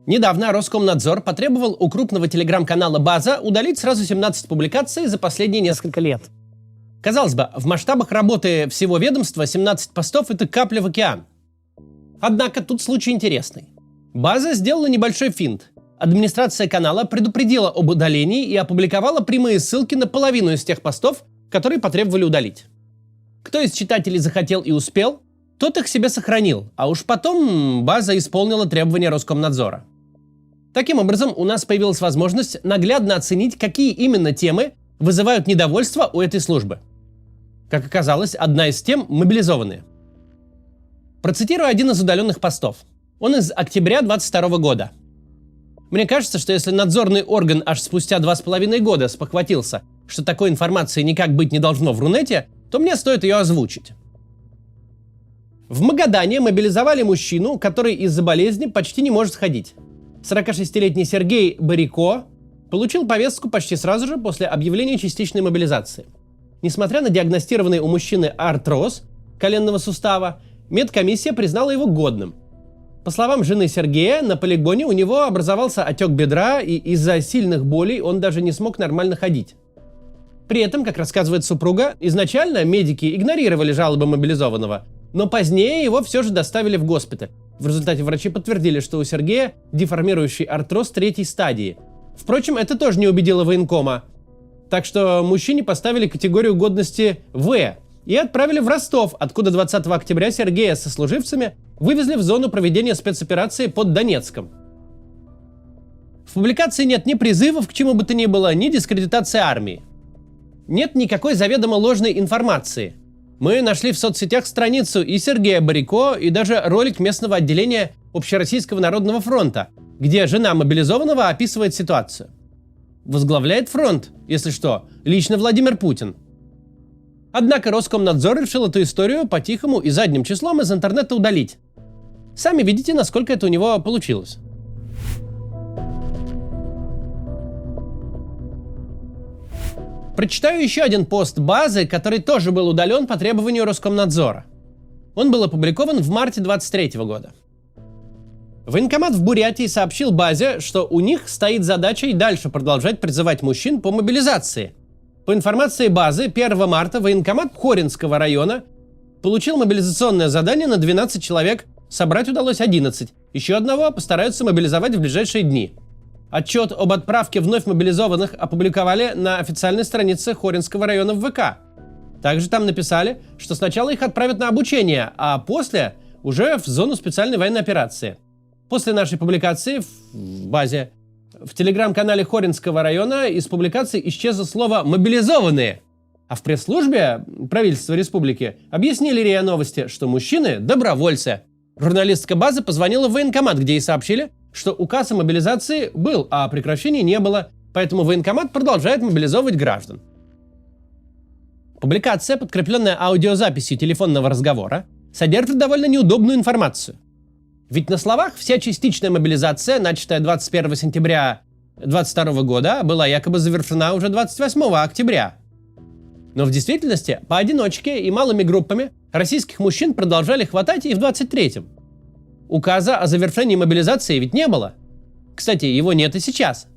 Недавно Роскомнадзор потребовал у крупного телеграм-канала «База» удалить сразу 17 публикаций за последние несколько лет. Казалось бы, в масштабах работы всего ведомства 17 постов – это капля в океан. Однако тут случай интересный. «База» сделала небольшой финт. Администрация канала предупредила об удалении и опубликовала прямые ссылки на половину из тех постов, которые потребовали удалить. Кто из читателей захотел и успел, тот их себе сохранил, а уж потом «База» исполнила требования Роскомнадзора. Таким образом, у нас появилась возможность наглядно оценить, какие именно темы вызывают недовольство у этой службы. Как оказалось, одна из тем – мобилизованные. Процитирую один из удаленных постов. Он из октября 2022 года. Мне кажется, что если надзорный орган аж спустя 2,5 года спохватился, что такой информации никак быть не должно в Рунете, то мне стоит ее озвучить. В Магадане мобилизовали мужчину, который из-за болезни почти не может ходить. 46-летний Сергей Борико получил повестку почти сразу же после объявления частичной мобилизации. Несмотря на диагностированный у мужчины артроз коленного сустава, медкомиссия признала его годным. По словам жены Сергея, на полигоне у него образовался отек бедра, и из-за сильных болей он даже не смог нормально ходить. При этом, как рассказывает супруга, изначально медики игнорировали жалобы мобилизованного, но позднее его все же доставили в госпиталь. В результате врачи подтвердили, что у Сергея деформирующий артроз 3-й стадии. Впрочем, это тоже не убедило военкома. Так что мужчине поставили категорию годности В и отправили в Ростов, откуда 20 октября Сергея со служивцами вывезли в зону проведения спецоперации под Донецком. В публикации нет ни призывов к чему бы то ни было, ни дискредитации армии. Нет никакой заведомо ложной информации. Мы нашли в соцсетях страницу и Сергея Борико, и даже ролик местного отделения Общероссийского народного фронта, где жена мобилизованного описывает ситуацию. Возглавляет фронт, если что, лично Владимир Путин. Однако Роскомнадзор решил эту историю по-тихому и задним числом из интернета удалить. Сами видите, насколько это у него получилось. Прочитаю еще один пост «Базы», который тоже был удален по требованию Роскомнадзора. Он был опубликован в марте 2023 года. Военкомат в Бурятии сообщил «Базе», что у них стоит задача и дальше продолжать призывать мужчин по мобилизации. По информации «Базы», 1 марта военкомат Хоринского района получил мобилизационное задание на 12 человек, собрать удалось 11. Еще одного постараются мобилизовать в ближайшие дни. Отчет об отправке вновь мобилизованных опубликовали на официальной странице Хоринского района в ВК. Также там написали, что сначала их отправят на обучение, а после уже в зону специальной военной операции. После нашей публикации в «Базе» в телеграм-канале Хоринского района из публикации исчезло слово «мобилизованные», а в пресс-службе правительства республики объяснили РИА Новости, что мужчины – добровольцы. Журналистка «Базы» позвонила в военкомат, где ей сообщили, что указ о мобилизации был, а прекращения не было, поэтому военкомат продолжает мобилизовывать граждан. Публикация, подкрепленная аудиозаписью телефонного разговора, содержит довольно неудобную информацию. Ведь на словах вся частичная мобилизация, начатая 21 сентября 2022 года, была якобы завершена уже 28 октября. Но в действительности, поодиночке и малыми группами российских мужчин продолжали хватать и в 23-м. Указа о завершении мобилизации ведь не было. Кстати, его нет и сейчас.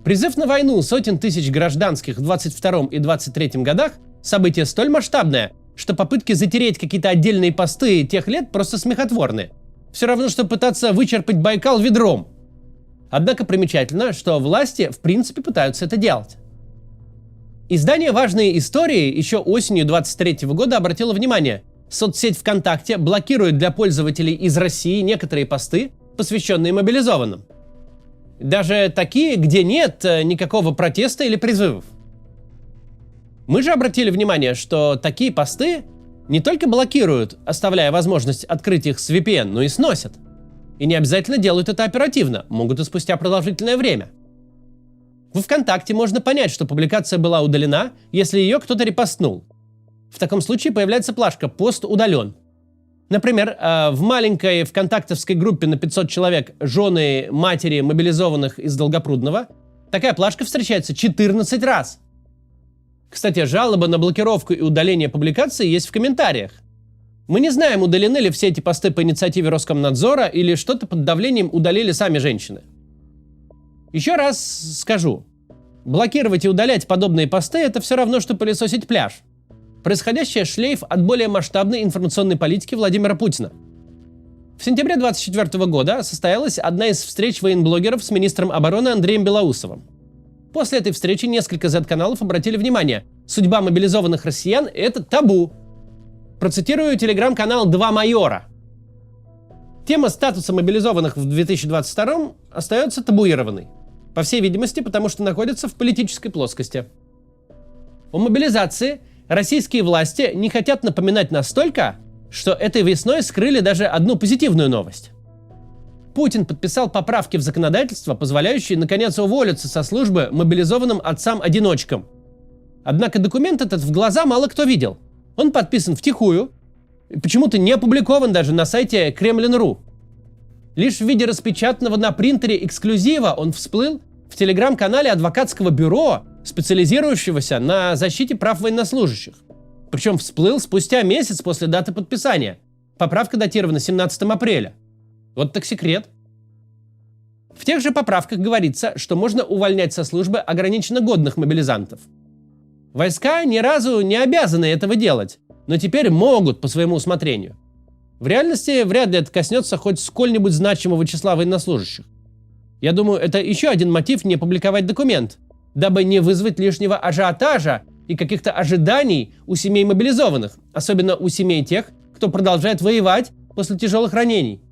Призыв на войну сотен тысяч гражданских в 22 и 23 годах – событие столь масштабное, что попытки затереть какие-то отдельные посты тех лет просто смехотворны. Все равно, что пытаться вычерпать Байкал ведром. Однако примечательно, что власти в принципе пытаются это делать. Издание «Важные истории» еще осенью 2023 года обратило внимание, соцсеть ВКонтакте блокирует для пользователей из России некоторые посты, посвященные мобилизованным. Даже такие, где нет никакого протеста или призывов. Мы же обратили внимание, что такие посты не только блокируют, оставляя возможность открыть их с VPN, но и сносят. И не обязательно делают это оперативно, могут и спустя продолжительное время. В ВКонтакте можно понять, что публикация была удалена, если ее кто-то репостнул. В таком случае появляется плашка «Пост удален». Например, в маленькой вконтактовской группе на 500 человек «Жены матери мобилизованных из Долгопрудного» такая плашка встречается 14 раз. Кстати, жалоба на блокировку и удаление публикации есть в комментариях. Мы не знаем, удалены ли все эти посты по инициативе Роскомнадзора или что-то под давлением удалили сами женщины. Еще раз скажу. Блокировать и удалять подобные посты – это все равно, что пылесосить пляж. Происходящее – шлейф от более масштабной информационной политики Владимира Путина. В сентябре 2024 года состоялась одна из встреч военблогеров с министром обороны Андреем Белоусовым. После этой встречи несколько Z-каналов обратили внимание: судьба мобилизованных россиян – это табу. Процитирую телеграм-канал «Два майора». Тема статуса мобилизованных в 2022 остается табуированной. По всей видимости, потому что находится в политической плоскости. О мобилизации российские власти не хотят напоминать настолько, что этой весной скрыли даже одну позитивную новость. Путин подписал поправки в законодательство, позволяющие наконец уволиться со службы мобилизованным отцам-одиночкам. Однако документ этот в глаза мало кто видел. Он подписан втихую, почему-то не опубликован даже на сайте Kremlin.ru. Лишь в виде распечатанного на принтере эксклюзива он всплыл в телеграм-канале адвокатского бюро, специализирующегося на защите прав военнослужащих. Причем всплыл спустя месяц после даты подписания. Поправка датирована 17 апреля. Вот так секрет. В тех же поправках говорится, что можно увольнять со службы ограниченно годных мобилизантов. Войска ни разу не обязаны этого делать, но теперь могут по своему усмотрению. В реальности вряд ли это коснется хоть сколь-нибудь значимого числа военнослужащих. Я думаю, это еще один мотив не публиковать документ, дабы не вызвать лишнего ажиотажа и каких-то ожиданий у семей мобилизованных, особенно у семей тех, кто продолжает воевать после тяжелых ранений.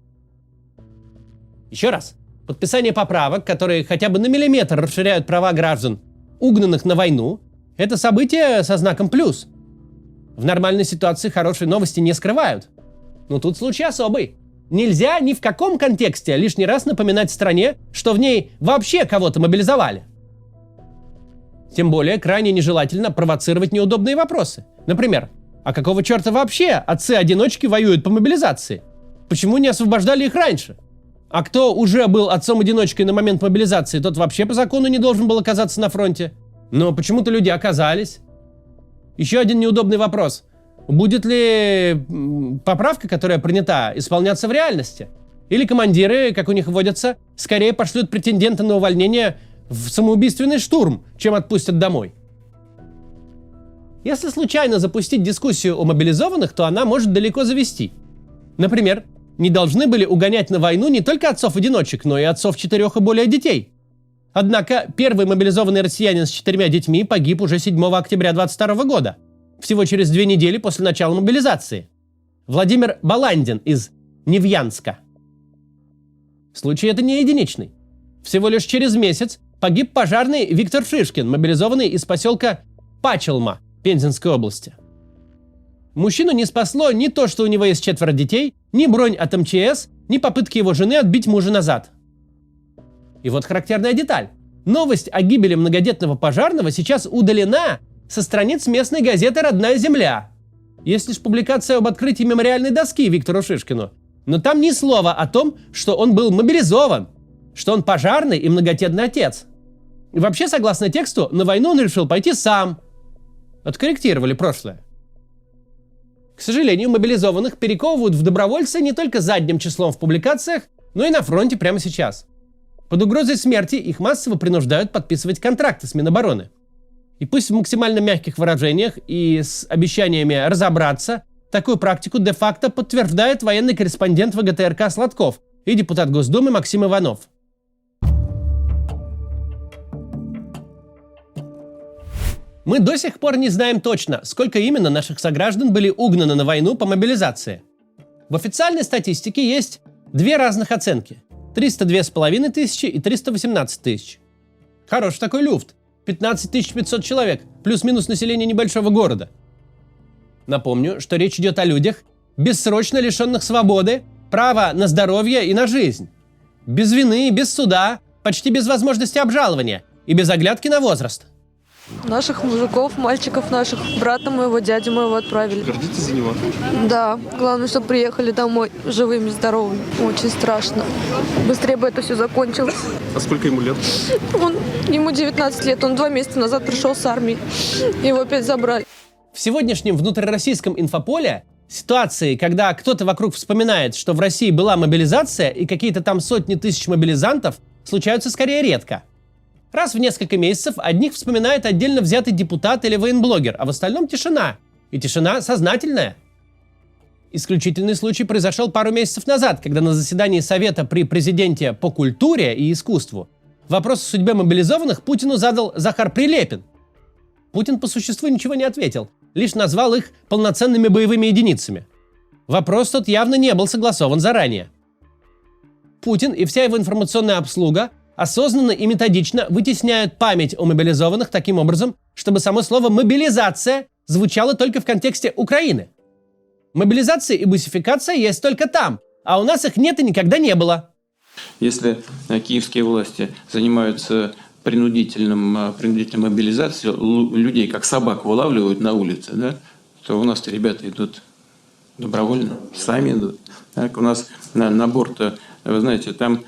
Еще раз, подписание поправок, которые хотя бы на миллиметр расширяют права граждан, угнанных на войну, это событие со знаком плюс. В нормальной ситуации хорошие новости не скрывают. Но тут случай особый. Нельзя ни в каком контексте лишний раз напоминать стране, что в ней вообще кого-то мобилизовали. Тем более крайне нежелательно провоцировать неудобные вопросы. Например, а какого черта вообще отцы-одиночки воюют по мобилизации? Почему не освобождали их раньше? А кто уже был отцом-одиночкой на момент мобилизации, тот вообще по закону не должен был оказаться на фронте. Но почему-то люди оказались. Еще один неудобный вопрос. Будет ли поправка, которая принята, исполняться в реальности? Или командиры, как у них водятся, скорее пошлют претендента на увольнение в самоубийственный штурм, чем отпустят домой? Если случайно запустить дискуссию о мобилизованных, то она может далеко завести. Например, не должны были угонять на войну не только отцов-одиночек, но и отцов 4 и более детей. Однако первый мобилизованный россиянин с 4 детьми погиб уже 7 октября 2022 года, всего через 2 недели после начала мобилизации. Владимир Баландин из Невьянска. Случай это не единичный. Всего лишь через месяц погиб пожарный Виктор Шишкин, мобилизованный из поселка Пачелма Пензенской области. Мужчину не спасло ни то, что у него есть 4 детей, ни бронь от МЧС, ни попытки его жены отбить мужа назад. И вот характерная деталь. Новость о гибели многодетного пожарного сейчас удалена со страниц местной газеты «Родная земля». Есть лишь публикация об открытии мемориальной доски Виктору Шишкину. Но там ни слова о том, что он был мобилизован, что он пожарный и многодетный отец. И вообще, согласно тексту, на войну он решил пойти сам. Откорректировали прошлое. К сожалению, мобилизованных перековывают в добровольцы не только задним числом в публикациях, но и на фронте прямо сейчас. Под угрозой смерти их массово принуждают подписывать контракты с Минобороны. И пусть в максимально мягких выражениях и с обещаниями разобраться, такую практику де-факто подтверждает военный корреспондент ВГТРК Сладков и депутат Госдумы Максим Иванов. Мы до сих пор не знаем точно, сколько именно наших сограждан были угнаны на войну по мобилизации. В официальной статистике есть 2 разных оценки. 302 500 и 318 тысяч. Хороший такой люфт. 15 500 человек, плюс-минус население небольшого города. Напомню, что речь идет о людях, бессрочно лишенных свободы, права на здоровье и на жизнь. Без вины, без суда, почти без возможности обжалования и без оглядки на возраст. Наших мужиков, мальчиков наших, брата моего, дядю моего отправили. Гордитесь за него? Да, главное, чтобы приехали домой живыми, здоровыми. Очень страшно. Быстрее бы это все закончилось. А сколько ему лет? Ему 19 лет, он 2 месяца назад пришел с армии. Его опять забрали. В сегодняшнем внутрироссийском инфополе Ситуации, когда кто-то вокруг вспоминает, что в России была мобилизация и какие-то там сотни тысяч мобилизантов, случаются скорее редко. Раз в несколько месяцев одних вспоминает отдельно взятый депутат или военблогер, а в остальном тишина. И тишина сознательная. Исключительный случай произошел пару месяцев назад, когда на заседании Совета при президенте по культуре и искусству вопрос о судьбе мобилизованных Путину задал Захар Прилепин. Путин по существу ничего не ответил, лишь назвал их полноценными боевыми единицами. Вопрос тот явно не был согласован заранее. Путин и вся его информационная обслуга осознанно и методично вытесняют память о мобилизованных таким образом, чтобы само слово «мобилизация» звучало только в контексте Украины. Мобилизация и бусификация есть только там, а у нас их нет и никогда не было. Если киевские власти занимаются принудительной мобилизацией, людей как собак вылавливают на улице, да, то у нас-то ребята идут добровольно, сами идут. Так, у нас на борт, вы знаете, там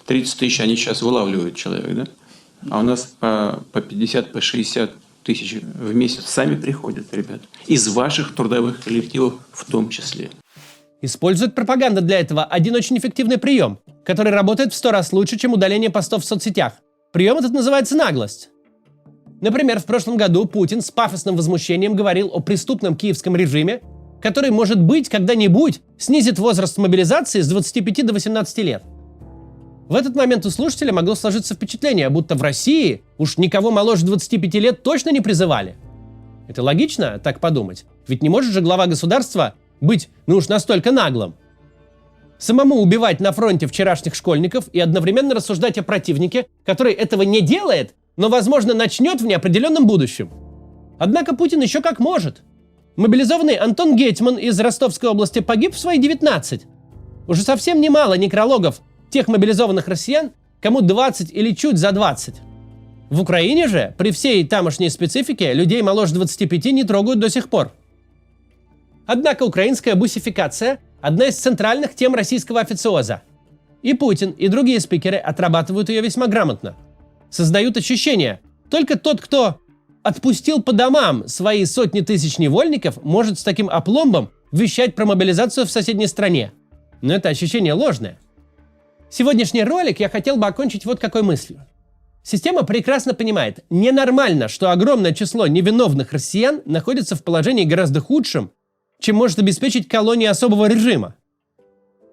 30 тысяч они сейчас вылавливают человек, да? А у нас по 50, по 60 тысяч в месяц сами приходят, ребята. Из ваших трудовых коллективов в том числе. Использует пропаганда для этого один очень эффективный прием, который работает в 100 раз лучше, чем удаление постов в соцсетях. Прием этот называется наглость. Например, в прошлом году Путин с пафосным возмущением говорил о преступном киевском режиме, который, может быть, когда-нибудь снизит возраст мобилизации с 25 до 18 лет. В этот момент у слушателя могло сложиться впечатление, будто в России уж никого моложе 25 лет точно не призывали. Это логично, так подумать. Ведь не может же глава государства быть, уж настолько наглым. Самому убивать на фронте вчерашних школьников и одновременно рассуждать о противнике, который этого не делает, но, возможно, начнет в неопределенном будущем. Однако Путин еще как может. Мобилизованный Антон Гетьман из Ростовской области погиб в свои 19. Уже совсем немало некрологов тех мобилизованных россиян, кому 20 или чуть за 20. В Украине же, при всей тамошней специфике, людей моложе 25 не трогают до сих пор. Однако украинская бусификация – одна из центральных тем российского официоза. И Путин, и другие спикеры отрабатывают ее весьма грамотно. Создают ощущение, только тот, кто отпустил по домам свои сотни тысяч невольников, может с таким опломбом вещать про мобилизацию в соседней стране. Но это ощущение ложное. Сегодняшний ролик я хотел бы окончить вот какой мыслью. Система прекрасно понимает, ненормально, что огромное число невиновных россиян находится в положении гораздо худшем, чем может обеспечить колония особого режима.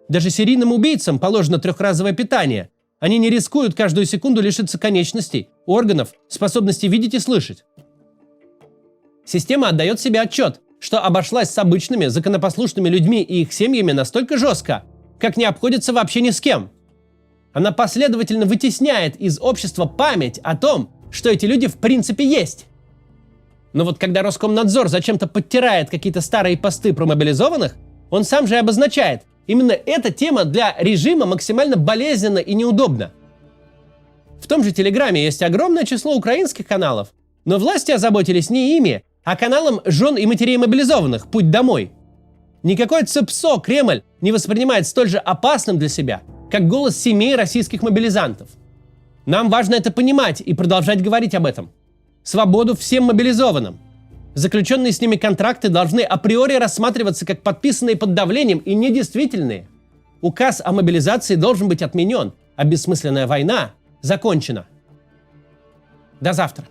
Даже серийным убийцам положено трехразовое питание. Они не рискуют каждую секунду лишиться конечностей, органов, способности видеть и слышать. Система отдает себе отчет, что обошлась с обычными, законопослушными людьми и их семьями настолько жестко, как не обходится вообще ни с кем. Она последовательно вытесняет из общества память о том, что эти люди в принципе есть. Но вот когда Роскомнадзор зачем-то подтирает какие-то старые посты про мобилизованных, он сам же обозначает, именно эта тема для режима максимально болезненна и неудобна. В том же Телеграме есть огромное число украинских каналов, но власти озаботились не ими, а каналом жен и матерей мобилизованных «Путь домой». Никакое ЦПСО Кремль не воспринимает столь же опасным для себя, как голос семей российских мобилизантов. Нам важно это понимать и продолжать говорить об этом. Свободу всем мобилизованным. Заключенные с ними контракты должны априори рассматриваться как подписанные под давлением и недействительные. Указ о мобилизации должен быть отменен, а бессмысленная война закончена. До завтра.